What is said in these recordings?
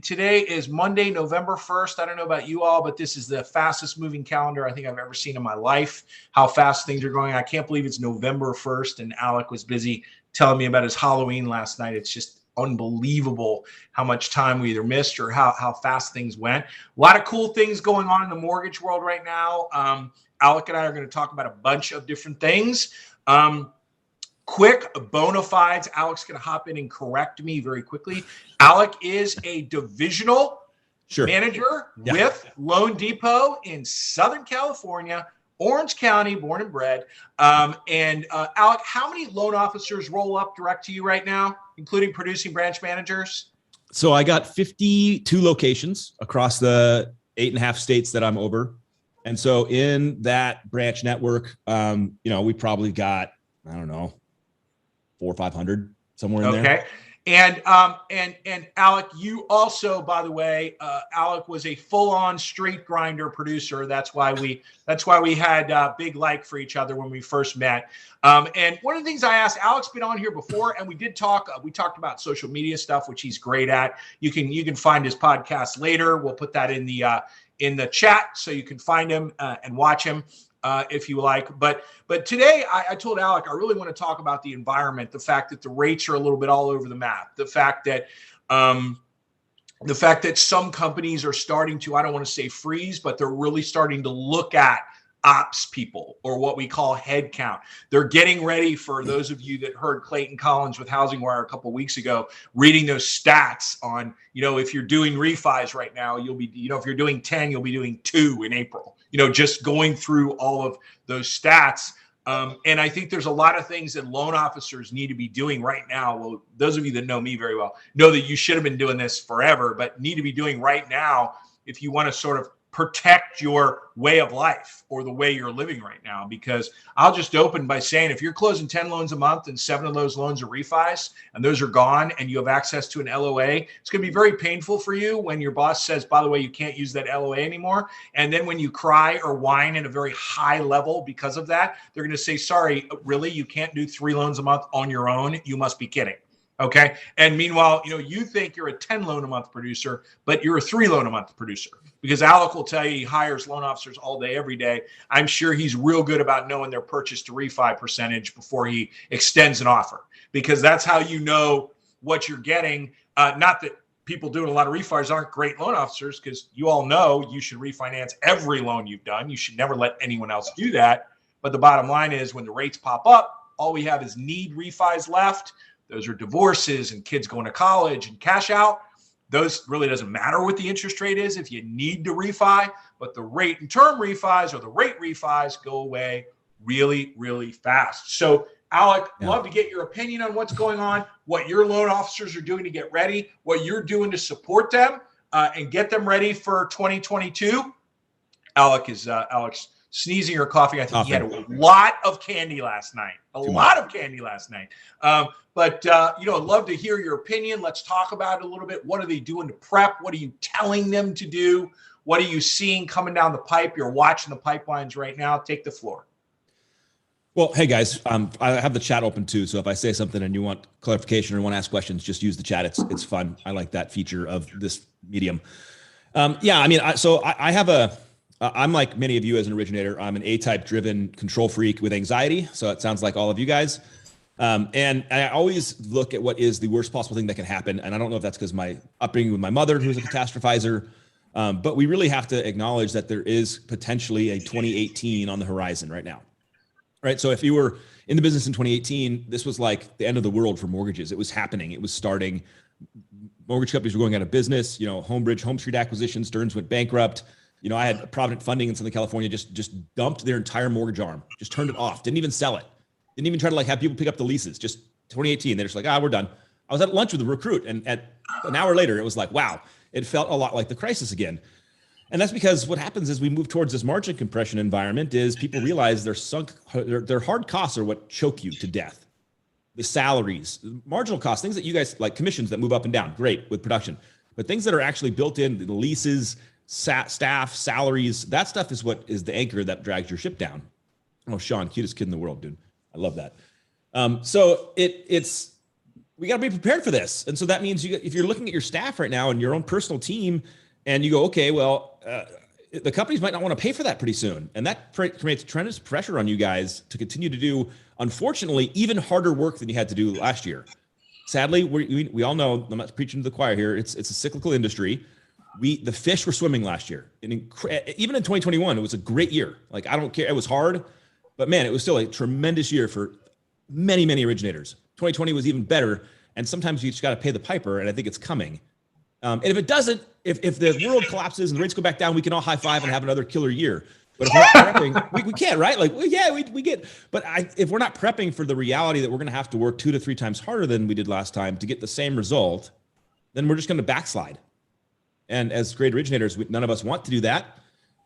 Today is Monday, November 1st. I don't know about you all, but this is the fastest moving calendar I think I've ever seen in my life, how fast things are going. I can't believe it's November 1st, and Alec was busy telling me about his Halloween last night. It's just unbelievable how much time we either missed or how fast things went. A lot of cool things going on in the mortgage world right now. Alec and I are going to talk about a bunch of different things. Quick bona fides. Alec's going to hop in and correct me very quickly. Alec is a divisional manager with LoanDepot in Southern California, Orange County, born and bred. Alec, how many loan officers roll up direct to you right now, including producing branch managers? So I got 52 locations across the 8.5 states that I'm over. And so in that branch network, we probably got, I don't know, 400 or 500 somewhere in there. And Alec, you also, by the way, Alec was a full-on street grinder producer. That's why we had big like for each other when we first met. And one of the things I asked, Alec's been on here before, and we did talk. We talked about social media stuff, which he's great at. You can find his podcast later. We'll put that in the chat so you can find him and watch him. If you like. But today I told Alec, I really want to talk about the environment, the fact that the rates are a little bit all over the map, the fact that some companies are starting to, I don't want to say freeze, but they're really starting to look at ops people, or what we call headcount. They're getting ready, for those of you that heard Clayton Collins with Housing Wire a couple of weeks ago, reading those stats on, if you're doing refis right now, you'll be, if you're doing 10, you'll be doing 2 in April, just going through all of those stats. And I think there's a lot of things that loan officers need to be doing right now. Well, those of you that know me very well know that you should have been doing this forever, but need to be doing right now if you want to sort of protect your way of life or the way you're living right now. Because I'll just open by saying, if you're closing 10 loans a month and 7 of those loans are refis and those are gone and you have access to an LOA, it's going to be very painful for you when your boss says, by the way, you can't use that LOA anymore. And then when you cry or whine at a very high level because of that, they're going to say, sorry, really? You can't do 3 loans a month on your own? You must be kidding. Okay. And meanwhile, you think you're a 10 loan a month producer, but you're a 3 loan a month producer, because Alec will tell you he hires loan officers all day, every day. I'm sure he's real good about knowing their purchase to refi percentage before he extends an offer, because that's how you know what you're getting. Not that people doing a lot of refis aren't great loan officers, because you all know you should refinance every loan you've done. You should never let anyone else do that. But the bottom line is, when the rates pop up, all we have is need refis left. Those are divorces and kids going to college and cash out. Those really doesn't matter what the interest rate is if you need to refi, but the rate and term refis or the rate refis go away really, really fast. So Alec, love to get your opinion on what's going on, what your loan officers are doing to get ready, what you're doing to support them and get them ready for 2022. Alex sneezing or coughing. I think he had a lot of candy last night. But I'd love to hear your opinion. Let's talk about it a little bit. What are they doing to prep? What are you telling them to do? What are you seeing coming down the pipe? You're watching the pipelines right now. Take the floor. Well, hey guys, I have the chat open too. So if I say something and you want clarification or want to ask questions, just use the chat. It's fun. I like that feature of this medium. I'm like many of you as an originator. I'm an A-type driven control freak with anxiety. So it sounds like all of you guys. And I always look at what is the worst possible thing that can happen. And I don't know if that's because my upbringing with my mother, who's a catastrophizer, but we really have to acknowledge that there is potentially a 2018 on the horizon right now. Right. So if you were in the business in 2018, this was like the end of the world for mortgages. It was happening. It was starting. Mortgage companies were going out of business. Homebridge, Home Street Acquisition, Stearns went bankrupt. I had Provident Funding in Southern California just dumped their entire mortgage arm, just turned it off, didn't even sell it. Didn't even try to have people pick up the leases. Just 2018, they're just like, we're done. I was at lunch with a recruit, and at an hour later, it was like, wow, it felt a lot like the crisis again. And that's because what happens as we move towards this margin compression environment is people realize their hard costs are what choke you to death. The salaries, marginal costs, things that you guys like, commissions that move up and down, great with production, but things that are actually built in, the leases, staff, salaries, that stuff is what is the anchor that drags your ship down. Oh, Sean, cutest kid in the world, dude. I love that. So it's we got to be prepared for this. And so that means if you're looking at your staff right now and your own personal team and you go, okay, well, the companies might not want to pay for that pretty soon. And that creates tremendous pressure on you guys to continue to do, unfortunately, even harder work than you had to do last year. Sadly, we all know, I'm not preaching to the choir here, it's a cyclical industry. The fish were swimming last year. And even in 2021, it was a great year. Like, I don't care. It was hard, but man, it was still a tremendous year for many, many originators. 2020 was even better. And sometimes you just got to pay the piper. And I think it's coming. And if it doesn't, if the world collapses and the rates go back down, we can all high five and have another killer year. But if we're not prepping, we can't, right? Like, well, yeah, we get, but if we're not prepping for the reality that we're going to have to work 2 to 3 times harder than we did last time to get the same result, then we're just going to backslide. And as great originators, none of us want to do that,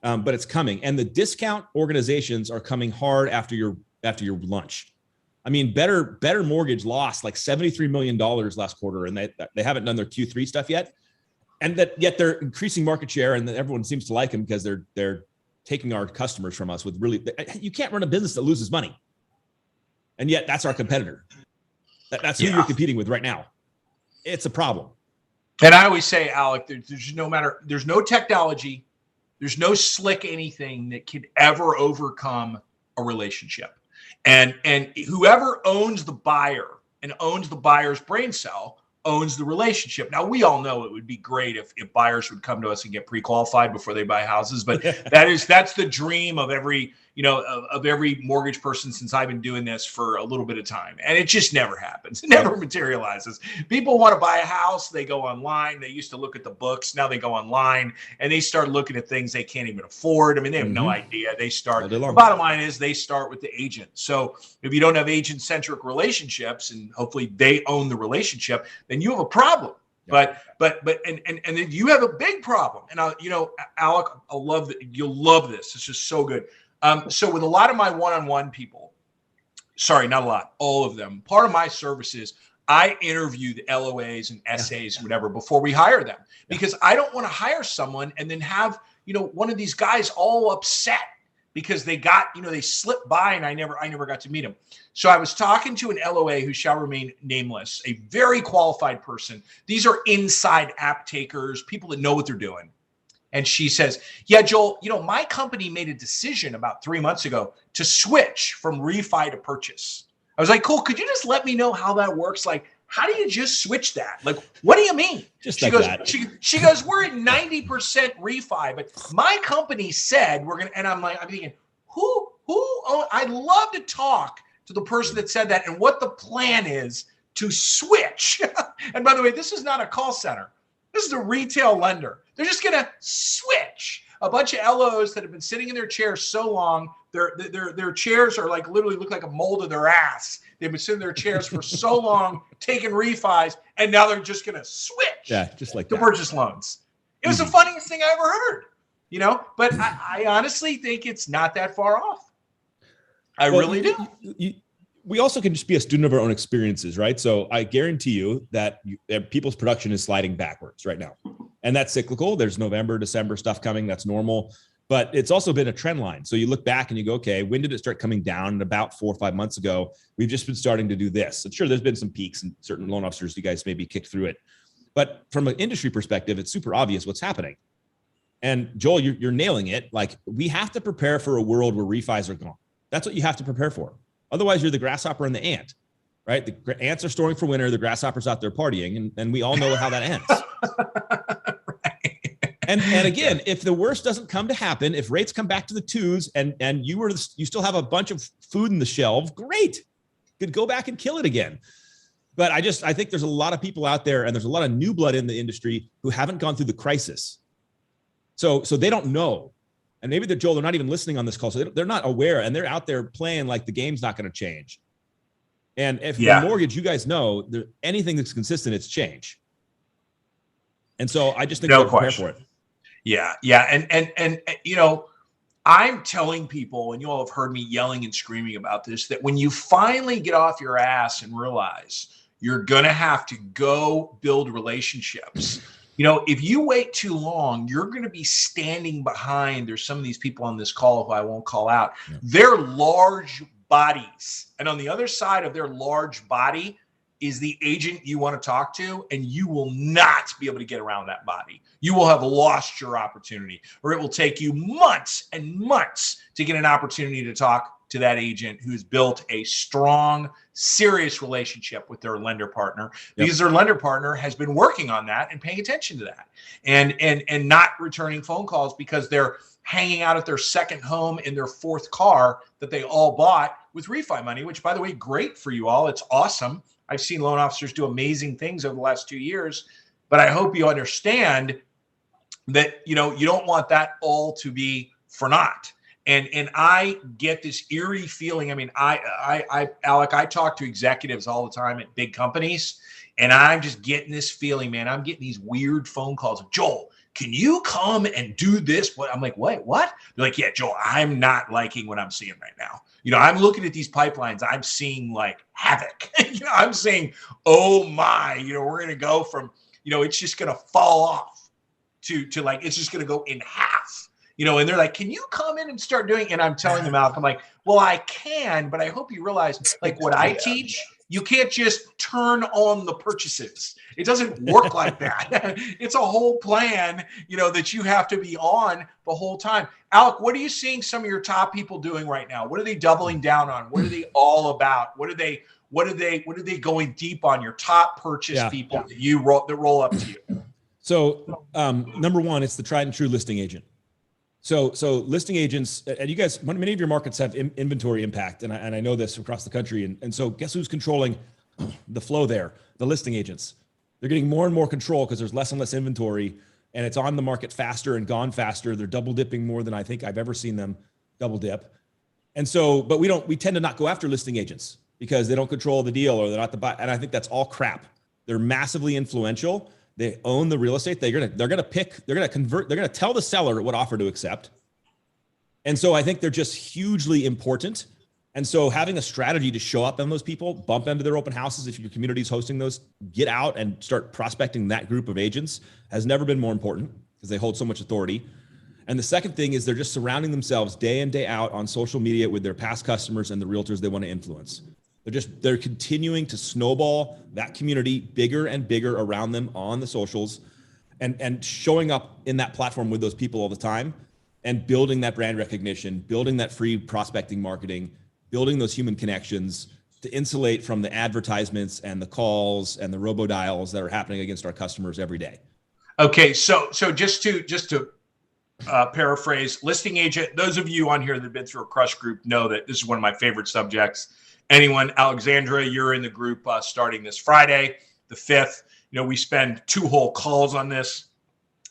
but it's coming. And the discount organizations are coming hard after your lunch. I mean, Better Mortgage lost like $73 million last quarter, and they haven't done their Q3 stuff yet. And yet they're increasing market share, and everyone seems to like them because they're taking our customers from us with you can't run a business that loses money. And yet that's our competitor. That's who you're competing with right now. It's a problem. And I always say, Alec, there's no technology, there's no slick anything that could ever overcome a relationship. And whoever owns the buyer and owns the buyer's brain cell owns the relationship. Now, we all know it would be great if buyers would come to us and get pre-qualified before they buy houses, but that's the dream of every mortgage person since I've been doing this for a little bit of time. And it just never happens. It never materializes. People want to buy a house. They go online. They used to look at the books. Now they go online and they start looking at things they can't even afford. I mean, they have no idea. The bottom line is they start with the agent. So if you don't have agent-centric relationships and hopefully they own the relationship, then you have a problem. But then you have a big problem. And Alec, you'll love this. It's just so good. So with a lot of my one-on-one people, sorry, not a lot, all of them, part of my service is I interview the LOAs and SAs, whatever, before we hire them, because I don't want to hire someone and then have, one of these guys all upset because they slipped by and I never got to meet him. So I was talking to an LOA who shall remain nameless, a very qualified person. These are inside app takers, people that know what they're doing. And she says, yeah, Joel, my company made a decision about 3 months ago to switch from refi to purchase. I was like, cool. Could you just let me know how that works? Like, how do you just switch that? Like, what do you mean? She goes, we're at 90% refi, but my company said we're going to, and I'm thinking, who, I'd love to talk to the person that said that and what the plan is to switch. And by the way, this is not a call center. This is a retail lender. They're just going to switch a bunch of LOs that have been sitting in their chairs so long. Their chairs are like literally look like a mold of their ass. They've been sitting in their chairs for so long, taking refis, and now they're just going to switch. Yeah, just like to purchase loans. It was the funniest thing I ever heard. But I honestly think it's not that far off. I really do. We also can just be a student of our own experiences, right? So I guarantee you that people's production is sliding backwards right now. And that's cyclical. There's November, December stuff coming. That's normal. But it's also been a trend line. So you look back and you go, okay, when did it start coming down? And about 4 or 5 months ago, we've just been starting to do this. And sure, there's been some peaks and certain loan officers, you guys maybe kicked through it. But from an industry perspective, it's super obvious what's happening. And Joel, you're nailing it. Like, we have to prepare for a world where refis are gone. That's what you have to prepare for. Otherwise, you're the grasshopper and the ant, right? The ants are storing for winter. The grasshopper's out there partying, and we all know how that ends. Right. And again, if the worst doesn't come to happen, if rates come back to the 2s and you still have a bunch of food in the shelf, great. Could go back and kill it again. But I think there's a lot of people out there, and there's a lot of new blood in the industry who haven't gone through the crisis. So they don't know. And maybe they're not even listening on this call. So they're not aware, and they're out there playing like the game's not going to change. And if the mortgage, you guys know, anything that's consistent, it's change. And so I just think they're prepared for it. Yeah. And I'm telling people, and you all have heard me yelling and screaming about this, that when you finally get off your ass and realize you're going to have to go build relationships, if you wait too long, you're going to be standing behind. There's some of these people on this call who I won't call out. Yeah. They're large bodies. And on the other side of their large body is the agent you want to talk to, and you will not be able to get around that body. You will have lost your opportunity, or it will take you months and months to get an opportunity to talk to that agent who's built a strong, serious relationship with their lender partner, because their lender partner has been working on that and paying attention to that, and not returning phone calls because they're hanging out at their second home in their fourth car that they all bought with refi money, which, by the way, great for you all. It's awesome. I've seen loan officers do amazing things over the last 2 years, but I hope you understand that, you don't want that all to be for naught. And I get this eerie feeling. I mean, Alec, I talk to executives all the time at big companies, and I'm just getting this feeling, man. I'm getting these weird phone calls of, Joel, can you come and do this? What? I'm like, wait, what? They're like, yeah, Joel, I'm not liking what I'm seeing right now. I'm looking at these pipelines. I'm seeing like havoc. I'm saying, oh my, we're going to go from, it's just going to fall off to like, it's just going to go in half. And they're like, can you come in and start doing? And I'm telling them, Alec, I'm like, well, I can, but I hope you realize, like, what I teach, you can't just turn on the purchases. It doesn't work like that. It's a whole plan, that you have to be on the whole time. Alec, what are you seeing some of your top people doing right now? What are they doubling down on? What are they all about? What are they going deep on? Your top purchase people that roll up to you. So number one, it's the tried and true listing agent. So listing agents, and you guys, many of your markets have inventory impact, and I know this across the country. And so guess who's controlling the flow there? The listing agents. They're getting more and more control because there's less and less inventory, and it's on the market faster and gone faster. They're double dipping more than I think I've ever seen them double dip. And so, but we tend to not go after listing agents because they don't control the deal, or they're not the buy. And I think that's all crap. They're massively influential. They own the real estate. They're gonna tell the seller what offer to accept. And so I think they're just hugely important. And so having a strategy to show up on those people, bump into their open houses if your community is hosting those, get out and start prospecting that group of agents has never been more important because they hold so much authority. And the second thing is they're just surrounding themselves day in, day out on social media with their past customers and the realtors they want to influence. They're continuing to snowball that community bigger and bigger around them on the socials, and showing up in that platform with those people all the time, and building that brand recognition, building that free prospecting marketing, building those human connections to insulate from the advertisements and the calls and the robo-dials that are happening against our customers every day. Okay, so just to paraphrase, listing agent, those of you on here that have been through a crush group know that this is one of my favorite subjects. Anyone, Alexandra, you're in the group starting this Friday, the 5th. We spend 2 whole calls on this.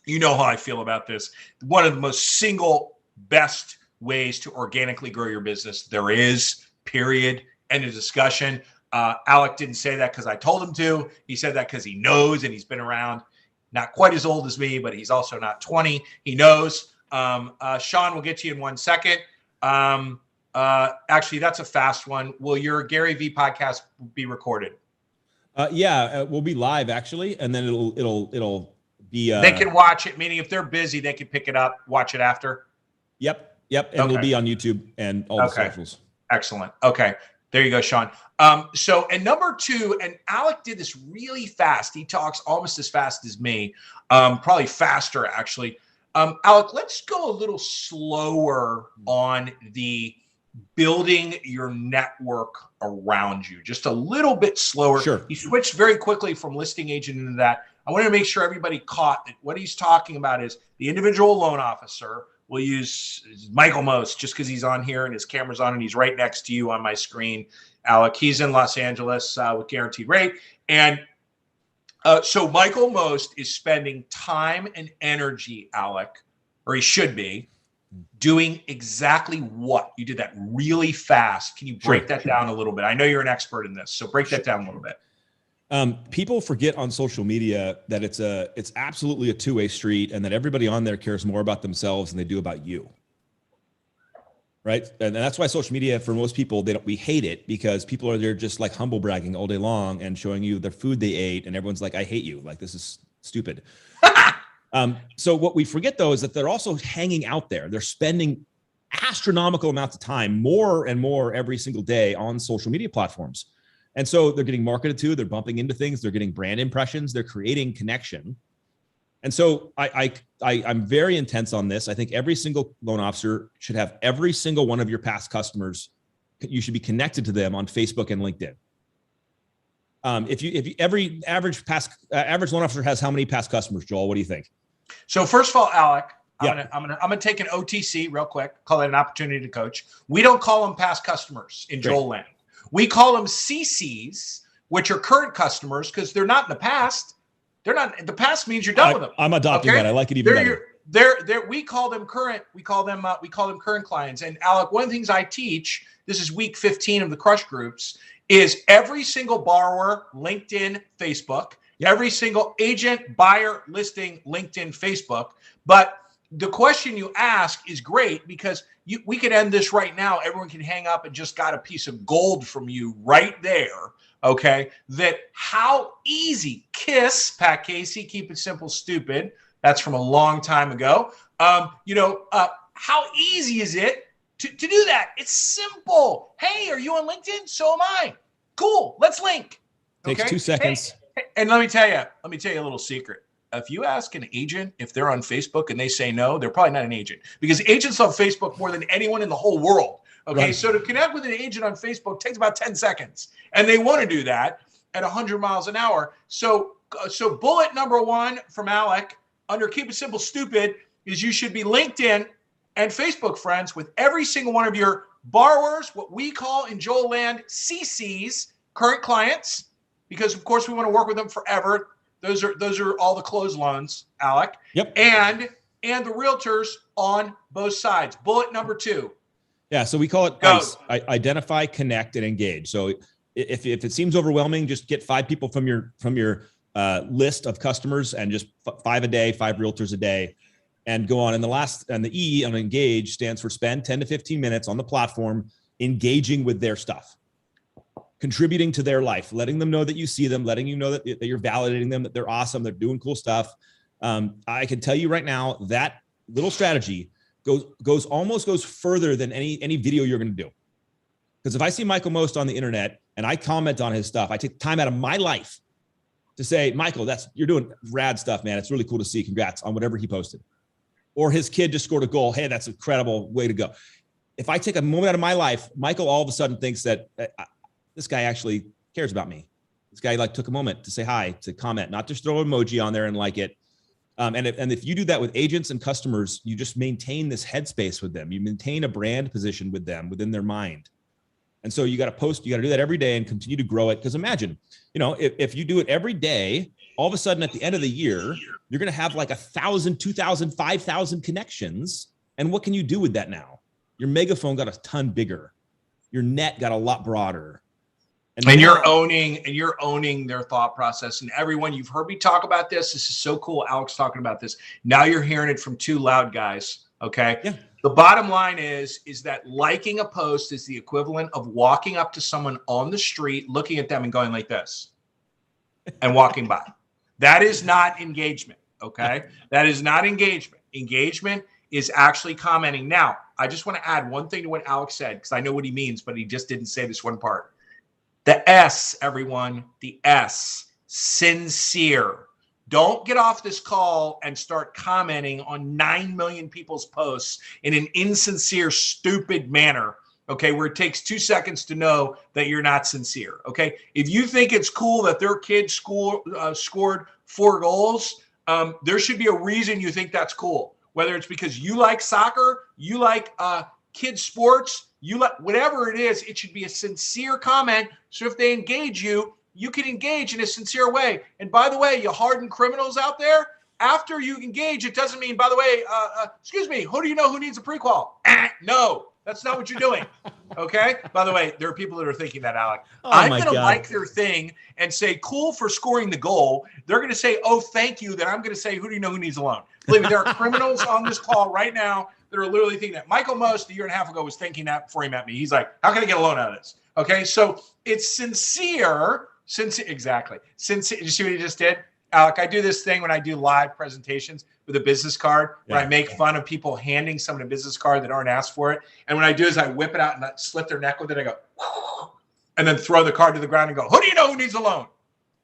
You know how I feel about this. One of the most single best ways to organically grow your business there is, period. End of discussion. Alec didn't say that because I told him to. He said that because he knows, and he's been around. Not quite as old as me, but he's also not 20. He knows. Sean, we'll get to you in 1 second. Actually, that's a fast one. Will your Gary V podcast be recorded? We'll be live actually, and then it'll be. They can watch it. Meaning, if they're busy, they can pick it up, watch it after. Yep, and it'll be on YouTube and all the socials. Excellent. Okay, there you go, Sean. And number 2, and Alec did this really fast. He talks almost as fast as me, probably faster actually. Alec, let's go a little slower on the building your network around you, just a little bit slower. Sure. He switched very quickly from listing agent into that. I want to make sure everybody caught that what he's talking about is the individual loan officer. We'll use Michael Most just because he's on here and his camera's on and he's right next to you on my screen. Alec, he's in Los Angeles with Guaranteed Rate. And so Michael Most is spending time and energy, Alec, or he should be, doing exactly what? You did that really fast. Can you break that down a little bit? I know you're an expert in this, so break that down a little bit. People forget on social media that it's absolutely a two-way street, and that everybody on there cares more about themselves than they do about you. Right. And that's why social media, for most people, we hate it, because people are there just like humble bragging all day long and showing you their food they ate. And everyone's like, I hate you. Like, this is stupid. So what we forget, though, is that they're also hanging out there. They're spending astronomical amounts of time, more and more every single day, on social media platforms. And so they're getting marketed to, they're bumping into things, they're getting brand impressions, they're creating connection. And so I'm very intense on this. I think every single loan officer should have every single one of your past customers. You should be connected to them on Facebook and LinkedIn. If every average loan officer has how many past customers, Joel? What do you think? So first of all, Alec, Yeah. I'm gonna take an OTC real quick. Call it an opportunity to coach. We don't call them past customers in Joel land. We call them CCs, which are current customers, because they're not in the past. They're not. The past means you're done with them. I'm adopting that. I like it even better. We call them current. We call them current clients. And Alec, one of the things I teach, this is week 15 of the Crush groups, is every single borrower, LinkedIn, Facebook, every single agent, buyer, listing, LinkedIn, Facebook. But the question you ask is great, because we could end this right now. Everyone can hang up and just got a piece of gold from you right there. Okay. That how easy, KISS, Pat Casey, keep it simple, stupid. That's from a long time ago. How easy is it to do that? It's simple. Hey, are you on LinkedIn? So am I. Cool. Let's link. Okay? Takes 2 seconds. Hey, and let me tell you a little secret. If you ask an agent if they're on Facebook and they say no, they're probably not an agent, because agents on Facebook more than anyone in the whole world. Okay. Right. So to connect with an agent on Facebook takes about 10 seconds, and they want to do that at 100 miles an hour. So bullet number 1 from Alec under Keep It Simple Stupid is you should be LinkedIn and Facebook friends with every single one of your borrowers, what we call in Joel land CCs, current clients, because of course we want to work with them forever. Those are all the closed loans, Alec. Yep. And the realtors on both sides. Bullet number 2. Yeah. So we call it ICE, identify, connect, and engage. So if it seems overwhelming, just get 5 people from your list of customers, and just 5 a day, 5 realtors a day, and go on. And the E on engage stands for spend 10 to 15 minutes on the platform, engaging with their stuff, contributing to their life, letting them know that you see them, letting you know that you're validating them, that they're awesome, they're doing cool stuff. I can tell you right now that little strategy goes further than any video you're going to do. Because if I see Michael Most on the internet and I comment on his stuff, I take time out of my life to say, Michael, you're doing rad stuff, man. It's really cool to see. Congrats on whatever he posted. Or his kid just scored a goal. Hey, that's an incredible way to go. If I take a moment out of my life, Michael all of a sudden thinks that this guy actually cares about me. This guy took a moment to say hi, to comment, not just throw an emoji on there and like it. And if you do that with agents and customers, you just maintain this headspace with them. You maintain a brand position with them within their mind. And so you got to post, you got to do that every day and continue to grow it. Because imagine, if you do it every day, all of a sudden at the end of the year, you're going to have 1,000, 2,000, 5,000 connections. And what can you do with that now? Your megaphone got a ton bigger. Your net got a lot broader. And you're owning their thought process. And everyone, you've heard me talk about this. This is so cool. Alex talking about this. Now you're hearing it from 2 loud guys. Okay. Yeah. The bottom line is that liking a post is the equivalent of walking up to someone on the street, looking at them and going like this and walking by. That is not engagement. Okay. That is not engagement. Engagement is actually commenting. Now, I just want to add one thing to what Alex said, because I know what he means, but he just didn't say this one part. The S, everyone, the S, sincere. Don't get off this call and start commenting on 9 million people's posts in an insincere, stupid manner, okay, where it takes 2 seconds to know that you're not sincere, okay? If you think it's cool that their kid scored 4 goals, there should be a reason you think that's cool, whether it's because you like soccer, you like kids sports, you let whatever it is, it should be a sincere comment. So if they engage you, you can engage in a sincere way. And by the way, you hardened criminals out there, after you engage, it doesn't mean, by the way, excuse me, who do you know who needs a prequal? No, that's not what you're doing. Okay. By the way, there are people that are thinking that, Alec. I'm going to like their thing and say, cool for scoring the goal. They're going to say, oh, thank you. Then I'm going to say, who do you know who needs a loan? Believe me, there are criminals on this call right now that are literally thinking that. Michael Most, a year and a half ago, was thinking that before he met me. He's like, how can I get a loan out of this? Okay. So it's sincere. Exactly. Sincere. Did you see what he just did? Alec, I do this thing when I do live presentations with a business card where I make fun of people handing someone a business card that aren't asked for it. And what I do is I whip it out and I slit their neck with it. I go, and then throw the card to the ground and go, who do you know who needs a loan?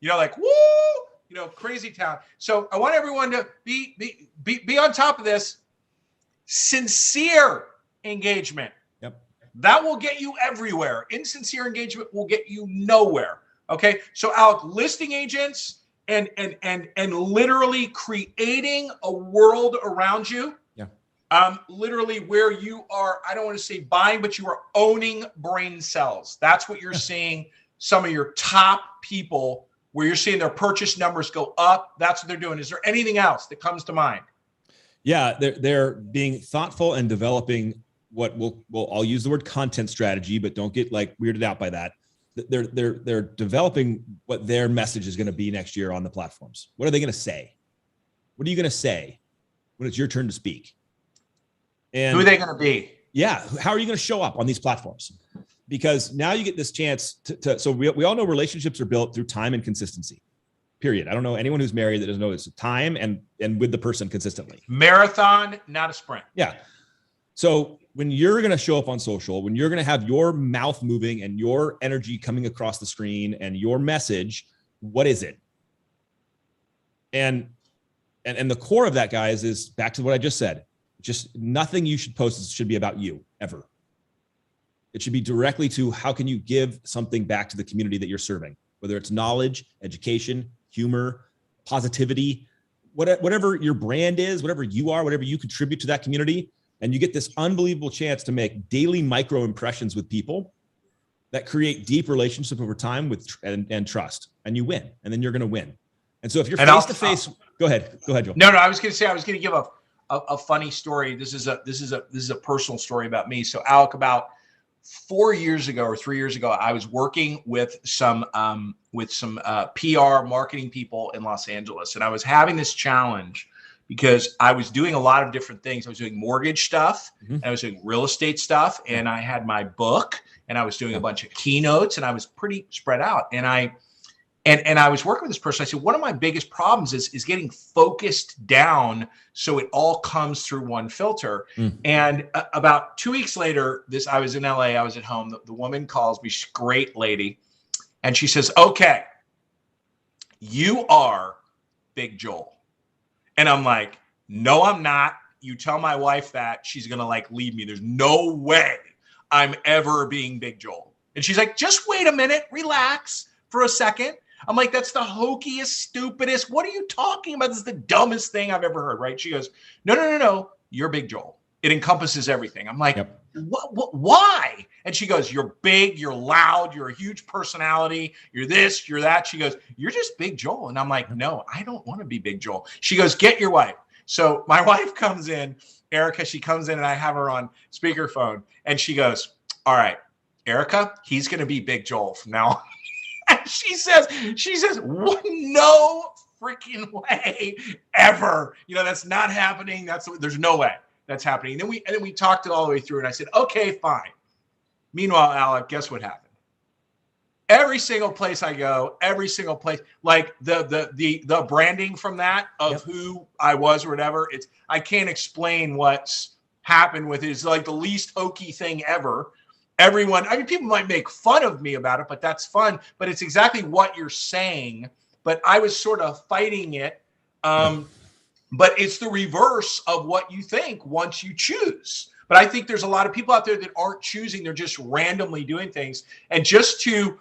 Like, woo, crazy town. So I want everyone to be on top of this. Sincere engagement. Yep. That will get you everywhere. Insincere engagement will get you nowhere. Okay. So Alec, listing agents and literally creating a world around you. Literally where you are, I don't want to say buying, but you are owning brain cells. That's what you're seeing some of your top people, where you're seeing their purchase numbers go up. That's what they're doing. Is there anything else that comes to mind? Yeah, they're being thoughtful and developing what I'll use the word content strategy, but don't get like weirded out by that. They're developing what their message is going to be next year on the platforms. What are they going to say? What are you going to say when it's your turn to speak? And who are they going to be? Yeah. How are you going to show up on these platforms? Because now you get this chance so we all know relationships are built through time and consistency, period. I don't know anyone who's married that doesn't know it's time and with the person consistently. Marathon, not a sprint. Yeah. So when you're going to show up on social, when you're going to have your mouth moving and your energy coming across the screen and your message, what is it? And the core of that, guys, is back to what I just said. Just nothing you should post should be about you ever. It should be directly to how can you give something back to the community that you're serving, whether it's knowledge, education, humor, positivity, whatever your brand is, whatever you are, whatever you contribute to that community. And you get this unbelievable chance to make daily micro impressions with people that create deep relationships over time with and trust, and you win, and then you're going to win. And so if you're face to face, go ahead, Joel. No, I was going to say, I was going to give a funny story. This is a personal story about me. So Alec, about 4 years ago or 3 years ago, I was working with some PR marketing people in Los Angeles, and I was having this challenge because I was doing a lot of different things. I was doing mortgage stuff, and I was doing real estate stuff, and I had my book, and I was doing a bunch of keynotes, and I was pretty spread out. And I was working with this person. I said, one of my biggest problems is getting focused down so it all comes through one filter. And about 2 weeks later, I was in LA, I was at home. The woman calls me, she's a great lady. And she says, okay, you are Big Joel. And I'm like, no, I'm not. You tell my wife that, she's going to leave me. There's no way I'm ever being Big Joel. And she's like, just wait a minute, relax for a second. I'm like, that's the hokiest, stupidest. What are you talking about? This is the dumbest thing I've ever heard, right? She goes, no. You're Big Joel. It encompasses everything. I'm like, what, why? And she goes, you're big, you're loud, you're a huge personality, you're this, you're that. She goes, you're just Big Joel. And I'm like, no, I don't want to be Big Joel. She goes, get your wife. So my wife comes in, Erica, she comes in, and I have her on speakerphone, and she goes, all right, Erica, he's going to be Big Joel from now on. She says, no freaking way ever. That's not happening. There's no way that's happening. And then we talked it all the way through, and I said, okay, fine. Meanwhile, Alec, guess what happened? Every single place I go, every single place, like the branding from that of who I was or whatever, I can't explain what's happened with it. It's like the least hokey thing ever. Everyone, people might make fun of me about it, but that's fun. But it's exactly what you're saying. But I was sort of fighting it. But it's the reverse of what you think once you choose. But I think there's a lot of people out there that aren't choosing. They're just randomly doing things. And just to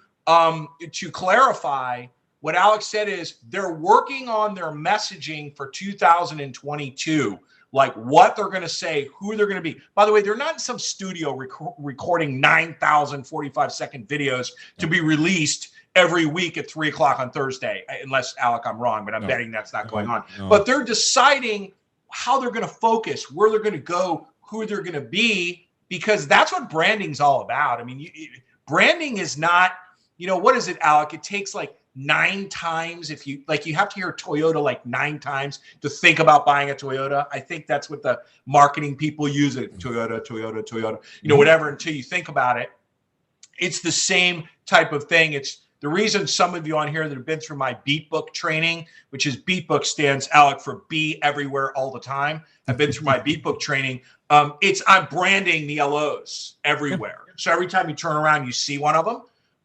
clarify, what Alex said is they're working on their messaging for 2022. Like what they're going to say, who they're going to be. By the way, they're not in some studio recording 9,000 45-second videos to be released every week at 3 o'clock on Thursday, unless, Alec, I'm wrong, but I'm betting that's not going on. But they're deciding how they're going to focus, where they're going to go, who they're going to be, because that's what branding's all about. I mean, branding is not, what is it, Alec? It takes 9 times you have to hear Toyota 9 times to think about buying a Toyota. I think that's what the marketing people use it. Toyota, whatever, until you think about it. It's the same type of thing. It's the reason some of you on here that have been through my Beat Book training, which is Beat Book stands, Alec, for be everywhere all the time. I've been through my Beat Book training. I'm branding the LOs everywhere. So every time you turn around, you see one of them.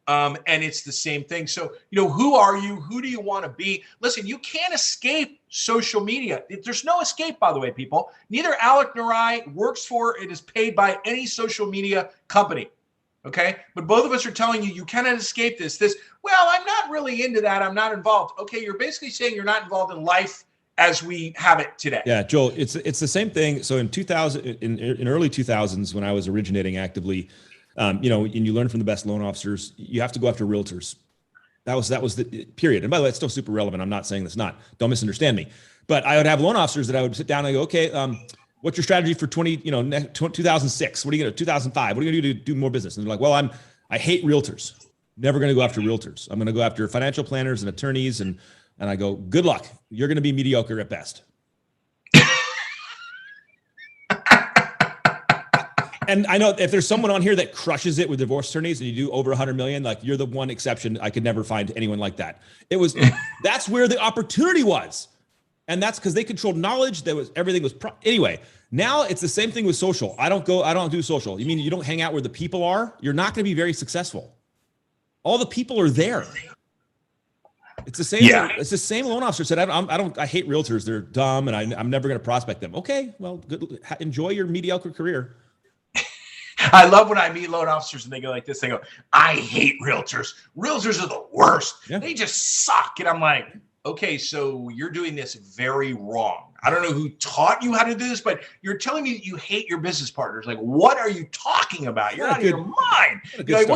And it's the same thing. So, who are you? Who do you want to be? Listen, you can't escape social media. There's no escape, by the way, people. Neither Alec nor I works for, it is paid by any social media company. Okay. But both of us are telling you cannot escape this. Well, I'm not really into that. I'm not involved. Okay. You're basically saying you're not involved in life as we have it today. Yeah, Joel, it's the same thing. So in 2000, in early 2000s, when I was originating actively, and you learn from the best loan officers, you have to go after realtors. That was the period. And by the way, it's still super relevant. I'm not saying that's not. Don't misunderstand me. But I would have loan officers that I would sit down and go, okay, what's your strategy for 2006? What are you going to 2005? What are you going to do to do more business? And they're like, well, I hate realtors. Never going to go after realtors. I'm going to go after financial planners and attorneys. And I go, good luck. You're going to be mediocre at best. And I know if there's someone on here that crushes it with divorce attorneys and you do over 100 million, like you're the one exception. I could never find anyone like that. That's where the opportunity was. And that's because they controlled knowledge. Everything was anyway. Now it's the same thing with social. I don't do social. You mean you don't hang out where the people are? You're not going to be very successful. All the people are there. It's the same. Yeah. It's the same loan officer said, I hate realtors. They're dumb. And I'm never going to prospect them. Okay. Well, good. Enjoy your mediocre career. I love when I meet loan officers and they go like this. They go, I hate realtors. Realtors are the worst. Yeah. They just suck. And I'm like, okay, so you're doing this very wrong. I don't know who taught you how to do this, but you're telling me that you hate your business partners. Like, what are you talking about? You're out of your mind. Like,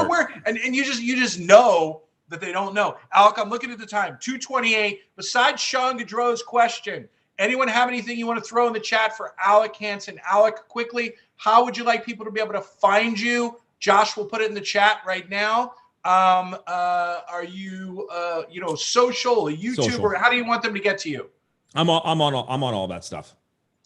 and you just know that they don't know. Alec, I'm looking at the time, 2:28. Besides Sean Gaudreau's question, anyone have anything you want to throw in the chat for Alec Hanson? Alec, quickly, how would you like people to be able to find you? Josh will put it in the chat right now. Are you, social, a YouTuber? Social. How do you want them to get to you? I'm on all that stuff.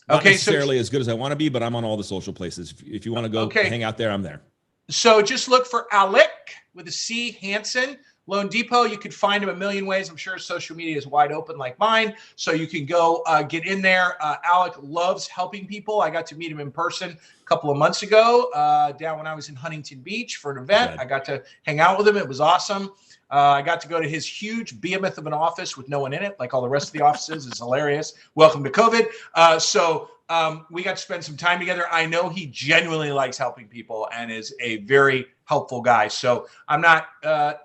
Not necessarily as good as I want to be, but I'm on all the social places. If you want to go hang out there, I'm there. So just look for Alec with a C, Hanson. LoanDepot, you could find him a million ways. I'm sure social media is wide open like mine. So you can go get in there. Alec loves helping people. I got to meet him in person a couple of months ago down when I was in Huntington Beach for an event. I got to hang out with him. It was awesome. I got to go to his huge behemoth of an office with no one in it, like all the rest of the offices. It's hilarious. Welcome to COVID. So we got to spend some time together. I know he genuinely likes helping people and is a very helpful guy. So I'm not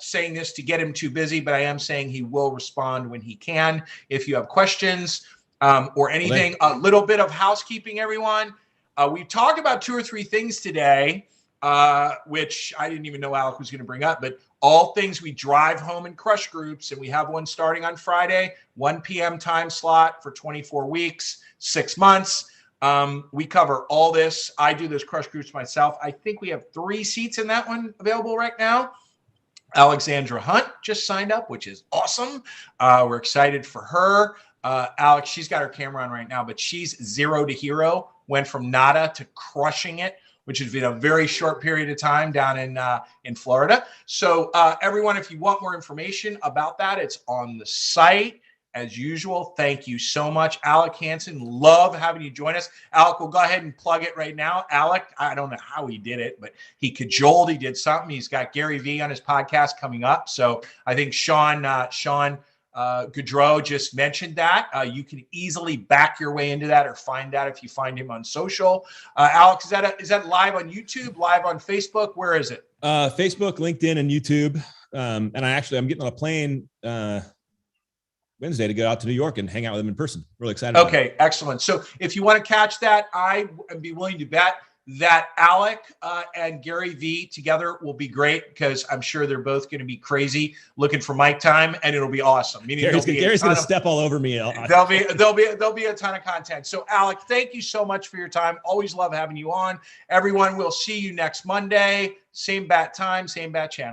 saying this to get him too busy, but I am saying he will respond when he can. If you have questions or anything, a little bit of housekeeping, everyone. We talked about 2 or 3 things today, which I didn't even know Alec was going to bring up, but all things we drive home and crush groups. And we have one starting on Friday, 1 p.m. time slot for 24 weeks, 6 months. We cover all this. I do those crush groups myself. I think we have 3 seats in that one available right now. Alexandra Hunt just signed up, which is awesome. We're excited for her. Alex, she's got her camera on right now, but she's 0 to hero, went from nada to crushing it, which has been a very short period of time down in Florida. So everyone, if you want more information about that, it's on the site. As usual, thank you so much. Alec Hanson, love having you join us. Alec, we'll go ahead and plug it right now. Alec, I don't know how he did it, but he cajoled, he did something. He's got Gary Vee on his podcast coming up. So I think Sean Gaudreau just mentioned that. You can easily back your way into that or find that if you find him on social. Alex, is that live on YouTube, live on Facebook? Where is it? Facebook, LinkedIn, and YouTube. And I'm getting on a plane Wednesday to go out to New York and hang out with them in person. Really excited. Okay, excellent. So if you want to catch that, I would be willing to bet that Alec and Gary Vee together will be great because I'm sure they're both going to be crazy looking for mic time, and it'll be awesome. Gary's going to step all over me. There'll be a ton of content. So Alec, thank you so much for your time. Always love having you on. Everyone, we'll see you next Monday. Same bat time, same bat channel.